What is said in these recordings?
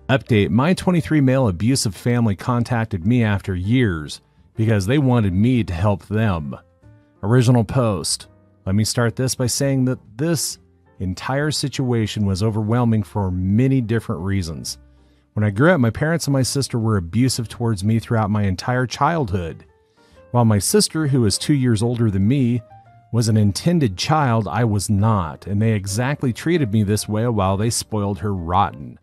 Update: my 23 male abusive family contacted me after years because they wanted me to help them. Original post. Let me start this by saying that this entire situation was overwhelming for many different reasons. When I grew up, my parents and my sister were abusive towards me throughout my entire childhood. While my sister, who is 2 years older than me, was an intended child, I was not, and they exactly treated me this way while they spoiled her rotten.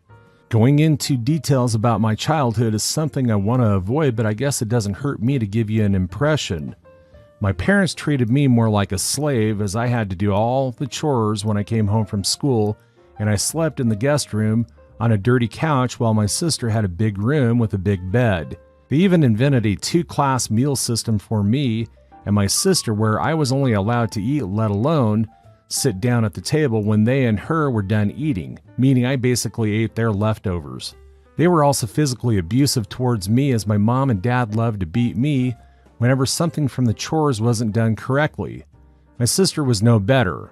Going into details about my childhood is something I want to avoid, but I guess it doesn't hurt me to give you an impression. My parents treated me more like a slave, as I had to do all the chores when I came home from school, and I slept in the guest room on a dirty couch while my sister had a big room with a big bed. They even invented a 2-class meal system for me and my sister where I was only allowed to eat, let alone sit down at the table when they and her were done eating, meaning I basically ate their leftovers. They were also physically abusive towards me, as my mom and dad loved to beat me whenever something from the chores wasn't done correctly. My sister was no better.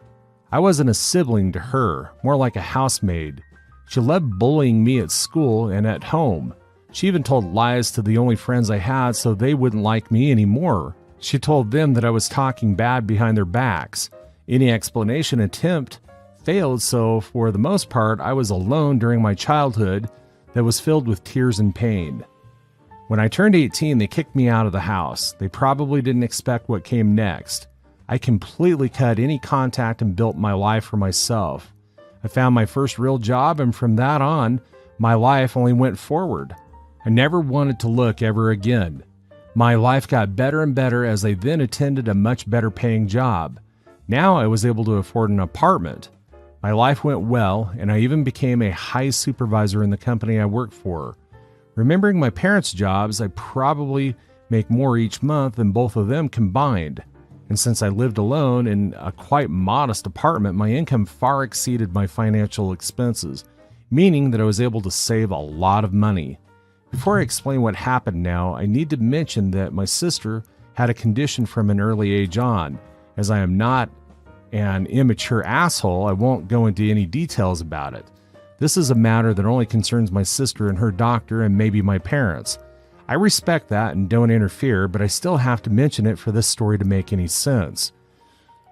I wasn't a sibling to her, more like a housemaid. She loved bullying me at school and at home. She even told lies to the only friends I had so they wouldn't like me anymore. She told them that I was talking bad behind their backs. Any explanation attempt failed, so for the most part, I was alone during my childhood that was filled with tears and pain. When I turned 18, they kicked me out of the house. They probably didn't expect what came next. I completely cut any contact and built my life for myself. I found my first real job, and from that on, my life only went forward. I never wanted to look ever again. My life got better and better as I then attended a much better paying job. Now I was able to afford an apartment. My life went well, and I even became a high supervisor in the company I worked for. Remembering my parents' jobs, I probably make more each month than both of them combined. And since I lived alone in a quite modest apartment, my income far exceeded my financial expenses, meaning that I was able to save a lot of money. Before I explain what happened now, I need to mention that my sister had a condition from an early age on. As I am not an immature asshole, I won't go into any details about it. This is a matter that only concerns my sister and her doctor and maybe my parents. I respect that and don't interfere, but I still have to mention it for this story to make any sense.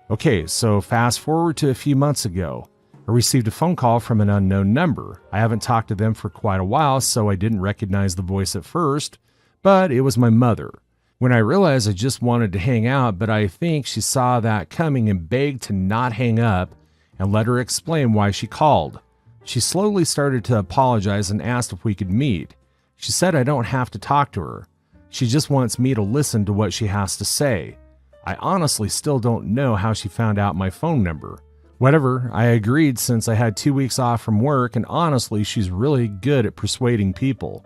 Okay, so fast forward to a few months ago. I received a phone call from an unknown number. I haven't talked to them for quite a while, so I didn't recognize the voice at first, but it was my mother. When I realized, I just wanted to hang out, but I think she saw that coming and begged to not hang up and let her explain why she called. She slowly started to apologize and asked if we could meet. She said I don't have to talk to her. She just wants me to listen to what she has to say. I honestly still don't know how she found out my phone number. Whatever, I agreed since I had 2 weeks off from work, and honestly, she's really good at persuading people.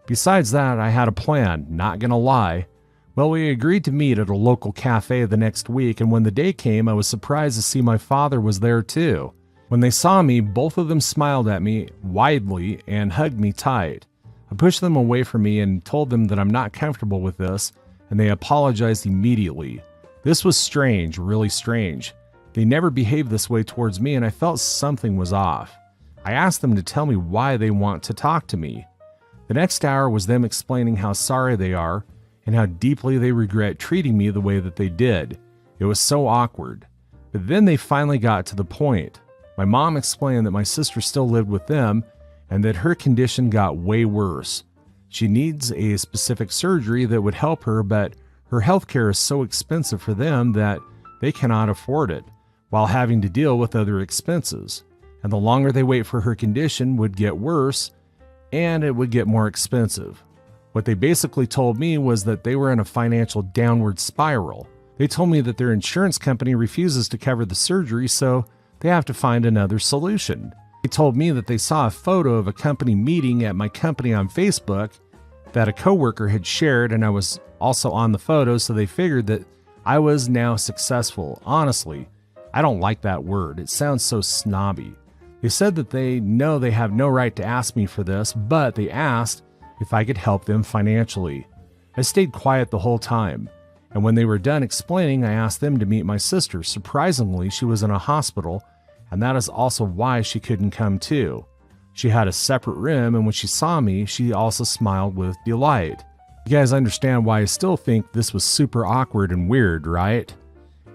Besides that, I had a plan, not gonna lie. Well, we agreed to meet at a local cafe the next week, and when the day came, I was surprised to see my father was there too. When they saw me, both of them smiled at me widely and hugged me tight. I pushed them away from me and told them that I'm not comfortable with this, and they apologized immediately. This was strange, really strange. They never behaved this way towards me, and I felt something was off. I asked them to tell me why they want to talk to me. The next hour was them explaining how sorry they are and how deeply they regret treating me the way that they did. It was so awkward. But then they finally got to the point. My mom explained that my sister still lived with them and that her condition got way worse. She needs a specific surgery that would help her, but her health care is so expensive for them that they cannot afford it, while having to deal with other expenses. And the longer they wait for her condition would get worse, and it would get more expensive. What they basically told me was that they were in a financial downward spiral. They told me that their insurance company refuses to cover the surgery, so they have to find another solution. They told me that they saw a photo of a company meeting at my company on Facebook that a coworker had shared, and I was also on the photo, so they figured that I was now successful. Honestly, I don't like that word. It sounds so snobby. They said that they know they have no right to ask me for this, but they asked if I could help them financially. I stayed quiet the whole time, and when they were done explaining, I asked them to meet my sister. Surprisingly, she was in a hospital, and that is also why she couldn't come too. She had a separate room, and when she saw me, she also smiled with delight. You guys understand why I still think this was super awkward and weird, right?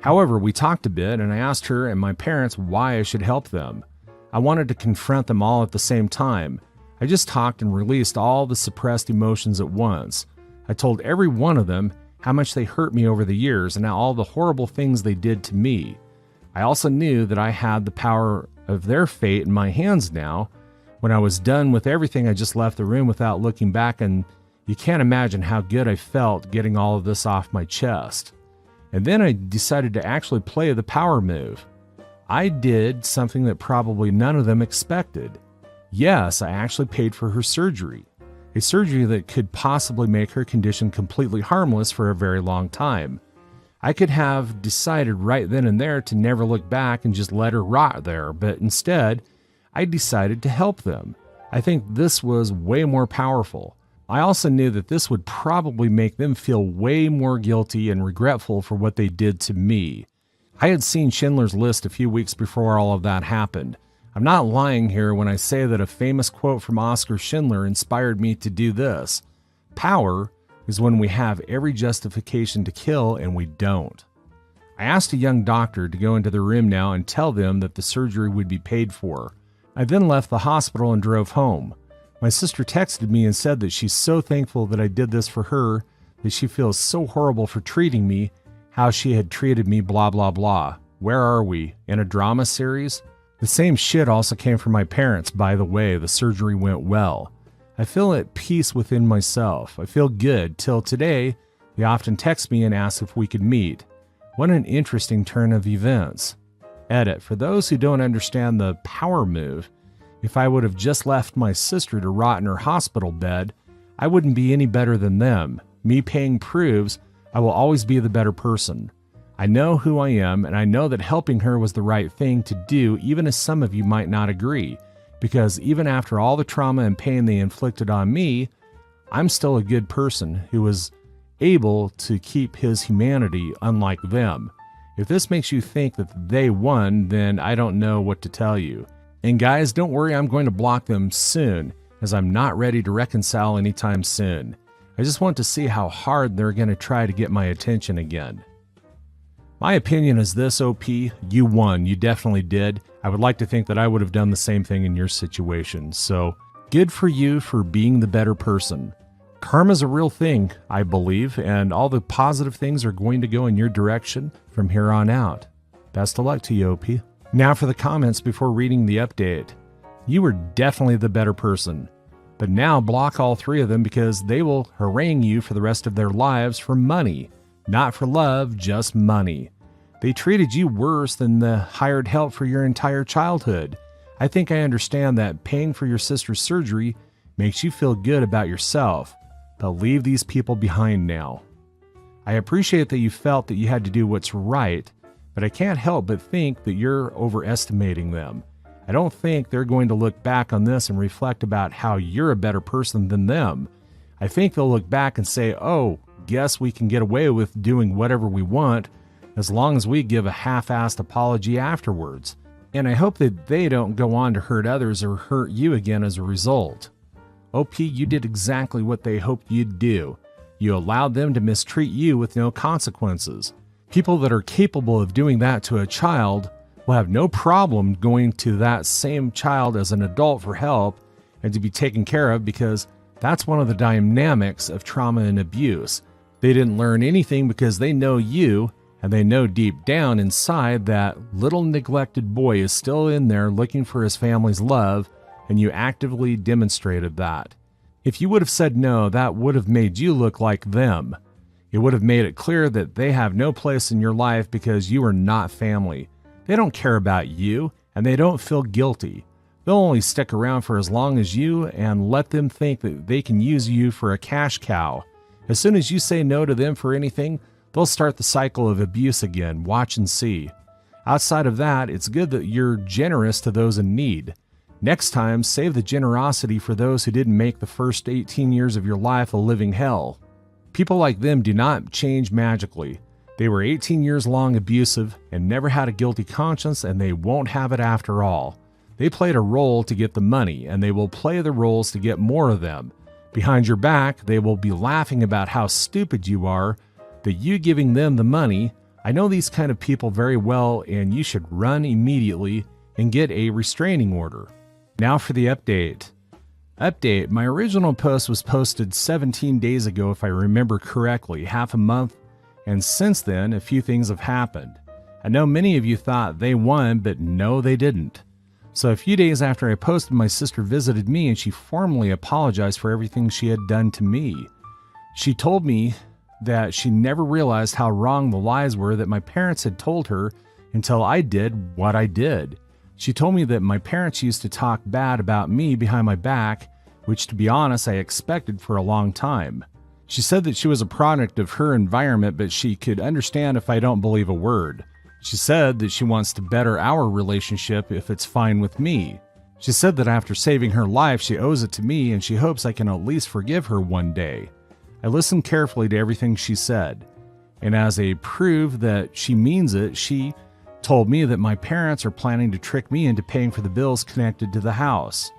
However, we talked a bit, and I asked her and my parents why I should help them. I wanted to confront them all at the same time. I just talked and released all the suppressed emotions at once. I told every one of them how much they hurt me over the years and all the horrible things they did to me. I also knew that I had the power of their fate in my hands now. When I was done with everything, I just left the room without looking back, and you can't imagine how good I felt getting all of this off my chest. And then I decided to actually play the power move. I did something that probably none of them expected. Yes, I actually paid for her surgery. A surgery that could possibly make her condition completely harmless for a very long time. I could have decided right then and there to never look back and just let her rot there, but instead, I decided to help them. I think this was way more powerful. I also knew that this would probably make them feel way more guilty and regretful for what they did to me. I had seen Schindler's List a few weeks before all of that happened. I'm not lying here when I say that a famous quote from Oskar Schindler inspired me to do this. Power is when we have every justification to kill and we don't. I asked a young doctor to go into the room now and tell them that the surgery would be paid for. I then left the hospital and drove home. My sister texted me and said that she's so thankful that I did this for her, that she feels so horrible for treating me, how she had treated me, blah, blah, blah. Where are we? In a drama series? The same shit also came from my parents, by the way. The surgery went well. I feel at peace within myself. I feel good. Till today, they often text me and ask if we could meet. What an interesting turn of events. Edit. For those who don't understand the power move, if I would have just left my sister to rot in her hospital bed, I wouldn't be any better than them. Me paying proves I will always be the better person. I know who I am, and I know that helping her was the right thing to do, even as some of you might not agree, because even after all the trauma and pain they inflicted on me, I'm still a good person who was able to keep his humanity unlike them. If this makes you think that they won, then I don't know what to tell you. And guys, don't worry, I'm going to block them soon, as I'm not ready to reconcile anytime soon. I just want to see how hard they're going to try to get my attention again. My opinion is this, OP, you won. You definitely did. I would like to think that I would have done the same thing in your situation. So, good for you for being the better person. Karma's a real thing, I believe, and all the positive things are going to go in your direction from here on out. Best of luck to you, OP. Now for the comments before reading the update. You were definitely the better person. But now block all three of them because they will harangue you for the rest of their lives for money. Not for love, just money. They treated you worse than the hired help for your entire childhood. I think I understand that paying for your sister's surgery makes you feel good about yourself, but leave these people behind now. I appreciate that you felt that you had to do what's right, but I can't help but think that you're overestimating them. I don't think they're going to look back on this and reflect about how you're a better person than them. I think they'll look back and say, oh, guess we can get away with doing whatever we want as long as we give a half-assed apology afterwards. And I hope that they don't go on to hurt others or hurt you again as a result. OP, you did exactly what they hoped you'd do. You allowed them to mistreat you with no consequences. People that are capable of doing that to a child will have no problem going to that same child as an adult for help and to be taken care of, because that's one of the dynamics of trauma and abuse. They didn't learn anything because they know you, and they know deep down inside that little neglected boy is still in there looking for his family's love, and you actively demonstrated that. If you would have said no, that would have made you look like them. It would have made it clear that they have no place in your life because you are not family. They don't care about you, and they don't feel guilty. They'll only stick around for as long as you and let them think that they can use you for a cash cow. As soon as you say no to them for anything, they'll start the cycle of abuse again. Watch and see. Outside of that, it's good that you're generous to those in need. Next time, save the generosity for those who didn't make the first 18 years of your life a living hell. People like them do not change magically. They were 18 years long abusive and never had a guilty conscience, and they won't have it after all. They played a role to get the money, and they will play the roles to get more of them. Behind your back, they will be laughing about how stupid you are, that you giving them the money. I know these kind of people very well, and you should run immediately and get a restraining order. Now for the update. My original post was posted 17 days ago, if I remember correctly, half a month, and since then, a few things have happened. I know many of you thought they won, but no, they didn't. So a few days after I posted, my sister visited me and she formally apologized for everything she had done to me. She told me that she never realized how wrong the lies were that my parents had told her until I did what I did. She told me that my parents used to talk bad about me behind my back, which to be honest, I expected for a long time. She said that she was a product of her environment, but she could understand if I don't believe a word. She said that she wants to better our relationship if it's fine with me. She said that after saving her life, she owes it to me and she hopes I can at least forgive her one day. I listened carefully to everything she said, and as a proof that she means it, she told me that my parents are planning to trick me into paying for the bills connected to the house.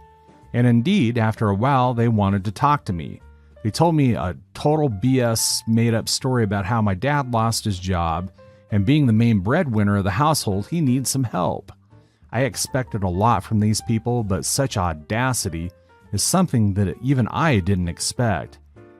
And indeed, after a while, they wanted to talk to me. They told me a total BS made-up story about how my dad lost his job, and being the main breadwinner of the household, he needs some help. I expected a lot from these people, but such audacity is something that even I didn't expect.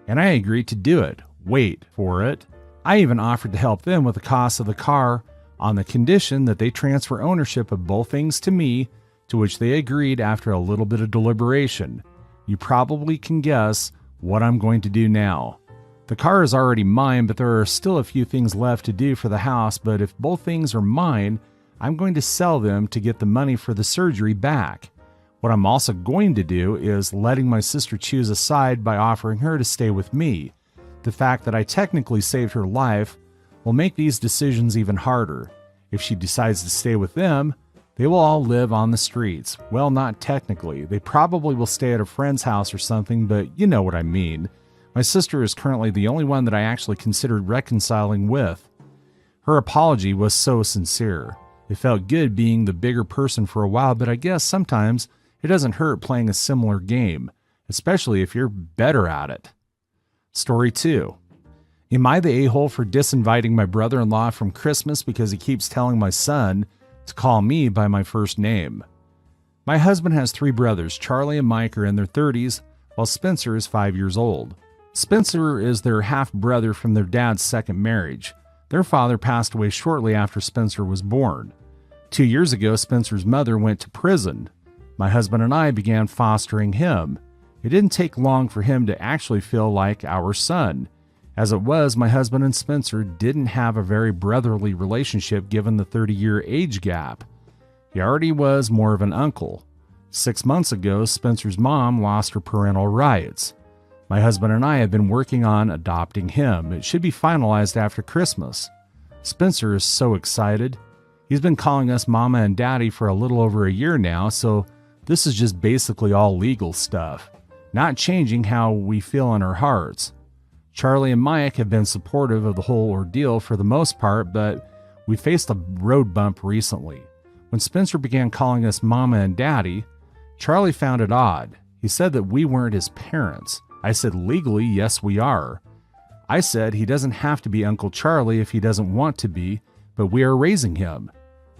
And I agreed to do it. Wait for it. I even offered to help them with the cost of the car on the condition that they transfer ownership of both things to me, to which they agreed after a little bit of deliberation. You probably can guess what I'm going to do now. The car is already mine, but there are still a few things left to do for the house, but if both things are mine, I'm going to sell them to get the money for the surgery back. What I'm also going to do is letting my sister choose a side by offering her to stay with me. The fact that I technically saved her life will make these decisions even harder. If she decides to stay with them, they will all live on the streets. Well, not technically. They probably will stay at a friend's house or something, but you know what I mean. My sister is currently the only one that I actually considered reconciling with. Her apology was so sincere. It felt good being the bigger person for a while, but I guess sometimes it doesn't hurt playing a similar game, especially if you're better at it. Story 2. Am I the a-hole for disinviting my brother-in-law from Christmas because he keeps telling my son to call me by my first name? My husband has 3 brothers. Charlie and Mike are in their 30s, while Spencer is 5 years old. Spencer is their half-brother from their dad's second marriage. Their father passed away shortly after Spencer was born. 2 years ago, Spencer's mother went to prison. My husband and I began fostering him. It didn't take long for him to actually feel like our son. As it was, my husband and Spencer didn't have a very brotherly relationship given the 30-year age gap. He already was more of an uncle. 6 months ago, Spencer's mom lost her parental rights. My husband and I have been working on adopting him. It should be finalized after Christmas. Spencer is so excited. He's been calling us Mama and Daddy for a little over a year now, so this is just basically all legal stuff, not changing how we feel in our hearts. Charlie and Mike have been supportive of the whole ordeal for the most part, but we faced a road bump recently. When Spencer began calling us Mama and Daddy, Charlie found it odd. He said that we weren't his parents. I said legally, yes, we are. I said he doesn't have to be Uncle Charlie if he doesn't want to be, but we are raising him.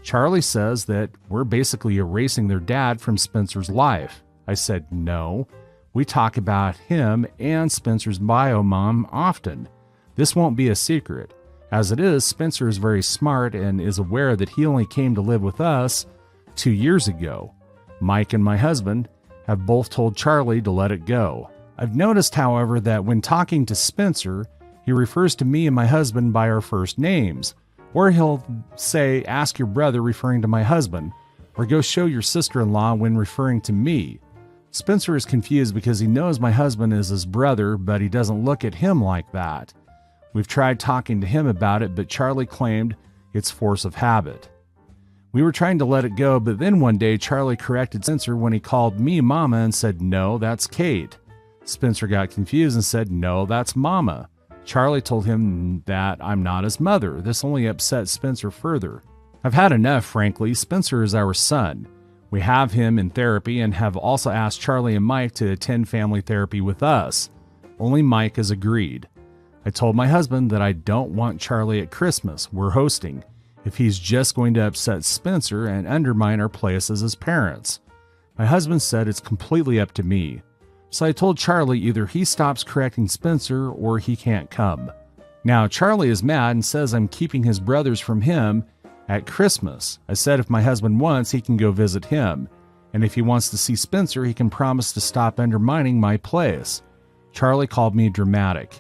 Charlie says that we're basically erasing their dad from Spencer's life. I said no. We talk about him and Spencer's bio mom often. This won't be a secret. As it is, Spencer is very smart and is aware that he only came to live with us 2 years ago. Mike and my husband have both told Charlie to let it go. I've noticed, however, that when talking to Spencer, he refers to me and my husband by our first names, or he'll say, ask your brother, referring to my husband, or go show your sister-in-law when referring to me. Spencer is confused because he knows my husband is his brother, but he doesn't look at him like that. We've tried talking to him about it, but Charlie claimed it's force of habit. We were trying to let it go, but then one day Charlie corrected Spencer when he called me Mama and said, no, that's Kate. Spencer got confused and said, no, that's Mama. Charlie told him that I'm not his mother. This only upset Spencer further. I've had enough, frankly. Spencer is our son. We have him in therapy and have also asked Charlie and Mike to attend family therapy with us. Only Mike has agreed. I told my husband that I don't want Charlie at Christmas we're hosting if he's just going to upset Spencer and undermine our place as his parents. My husband said it's completely up to me. So I told Charlie either he stops correcting Spencer or he can't come. Now Charlie is mad and says I'm keeping his brothers from him at Christmas. I said if my husband wants, he can go visit him. And if he wants to see Spencer, he can promise to stop undermining my place. Charlie called me dramatic.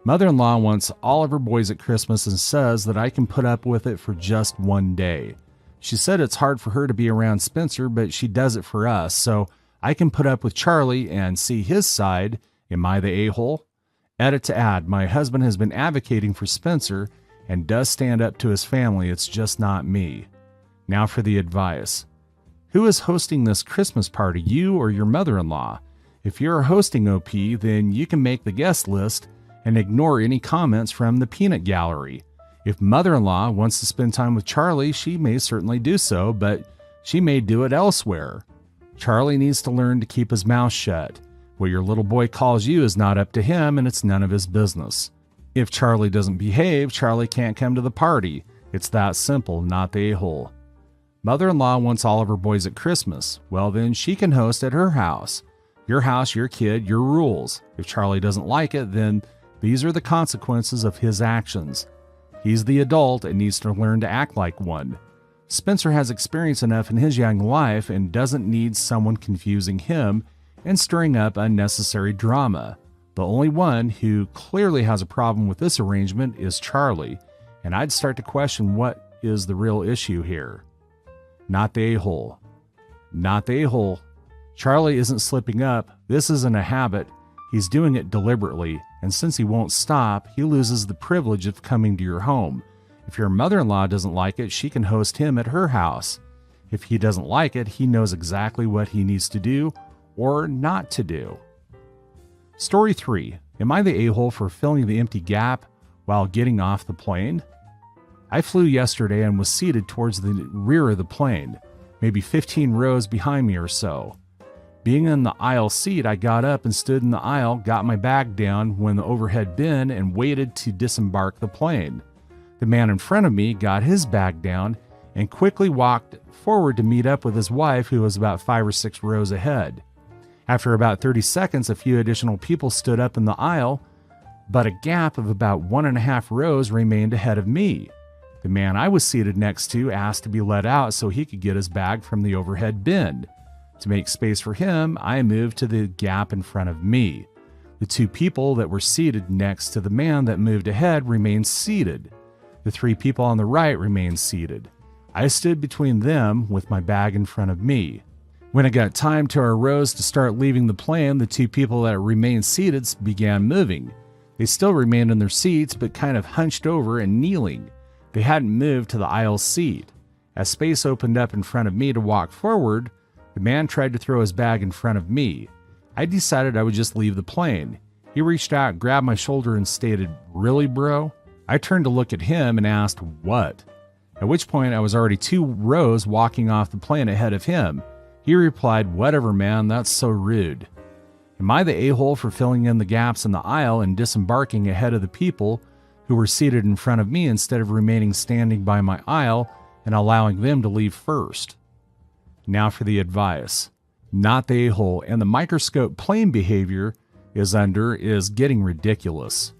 Mother-in-law wants all of her boys at Christmas and says that I can put up with it for just one day. She said it's hard for her to be around Spencer, but she does it for us, so I can put up with Charlie and see his side. Am I the a-hole? Edit to add, my husband has been advocating for Spencer and does stand up to his family. It's just not me. Now for the advice. Who is hosting this Christmas party, you or your mother-in-law? If you're hosting OP, then you can make the guest list and ignore any comments from the peanut gallery. If mother-in-law wants to spend time with Charlie, she may certainly do so, but she may do it elsewhere. Charlie needs to learn to keep his mouth shut. What your little boy calls you is not up to him, and it's none of his business. If Charlie doesn't behave, Charlie can't come to the party. It's that simple, not the a-hole. Mother-in-law wants all of her boys at Christmas. Well, then she can host at her house. Your house, your kid, your rules. If Charlie doesn't like it, then these are the consequences of his actions. He's the adult and needs to learn to act like one. Spencer has experience enough in his young life and doesn't need someone confusing him and stirring up unnecessary drama. The only one who clearly has a problem with this arrangement is Charlie, and I'd start to question what is the real issue here. Not the a-hole. Not the a-hole. Charlie isn't slipping up. This isn't a habit. He's doing it deliberately, and since he won't stop, he loses the privilege of coming to your home. If your mother-in-law doesn't like it, she can host him at her house. If he doesn't like it, he knows exactly what he needs to do or not to do. Story 3. Am I the a-hole for filling the empty gap while getting off the plane? I flew yesterday and was seated towards the rear of the plane, maybe 15 rows behind me or so. Being in the aisle seat, I got up and stood in the aisle, got my bag down when the overhead bin, and waited to disembark the plane. The man in front of me got his bag down and quickly walked forward to meet up with his wife, who was about 5 or 6 rows ahead. After about 30 seconds, a few additional people stood up in the aisle, but a gap of about 1.5 rows remained ahead of me. The man I was seated next to asked to be let out so he could get his bag from the overhead bin. To make space for him, I moved to the gap in front of me. The 2 people that were seated next to the man that moved ahead remained seated. The 3 people on the right remained seated. I stood between them with my bag in front of me. When it got time to our rows to start leaving the plane, the 2 people that remained seated began moving. They still remained in their seats, but kind of hunched over and kneeling. They hadn't moved to the aisle seat. As space opened up in front of me to walk forward, the man tried to throw his bag in front of me. I decided I would just leave the plane. He reached out, grabbed my shoulder, and stated, "Really, bro?" I turned to look at him and asked, "What?" At which point I was already 2 rows walking off the plane ahead of him. He replied, "Whatever, man, that's so rude." Am I the a-hole for filling in the gaps in the aisle and disembarking ahead of the people who were seated in front of me instead of remaining standing by my aisle and allowing them to leave first? Now for the advice. Not the a-hole, and the microscope plane behavior is getting ridiculous.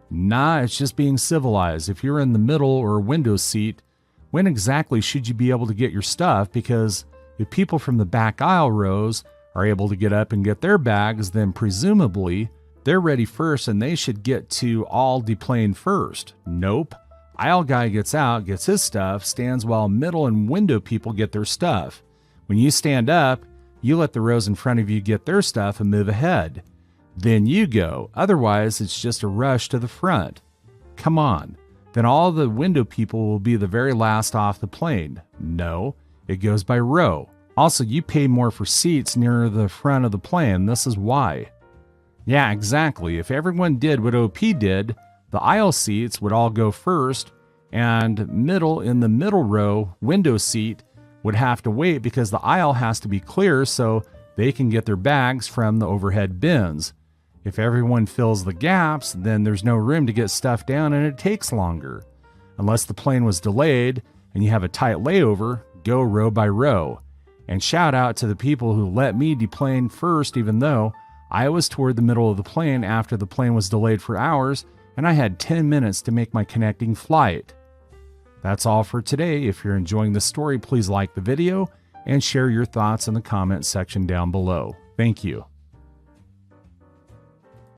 Nah, it's just being civilized. If you're in the middle or window seat, when exactly should you be able to get your stuff? Because if people from the back aisle rows are able to get up and get their bags, then presumably they're ready first and they should get to all deplane first. Nope. Aisle guy gets out, gets his stuff, stands while middle and window people get their stuff. When you stand up, you let the rows in front of you get their stuff and move ahead. Then you go. Otherwise, it's just a rush to the front. Come on. Then all the window people will be the very last off the plane. No, it goes by row. Also, you pay more for seats nearer the front of the plane. This is why. Yeah, exactly. If everyone did what OP did, the aisle seats would all go first, and in the middle row window seat would have to wait because the aisle has to be clear so they can get their bags from the overhead bins. If everyone fills the gaps, then there's no room to get stuff down and it takes longer. Unless the plane was delayed and you have a tight layover, go row by row. And shout out to the people who let me deplane first, even though I was toward the middle of the plane after the plane was delayed for hours and I had 10 minutes to make my connecting flight. That's all for today. If you're enjoying the story, please like the video and share your thoughts in the comments section down below. Thank you.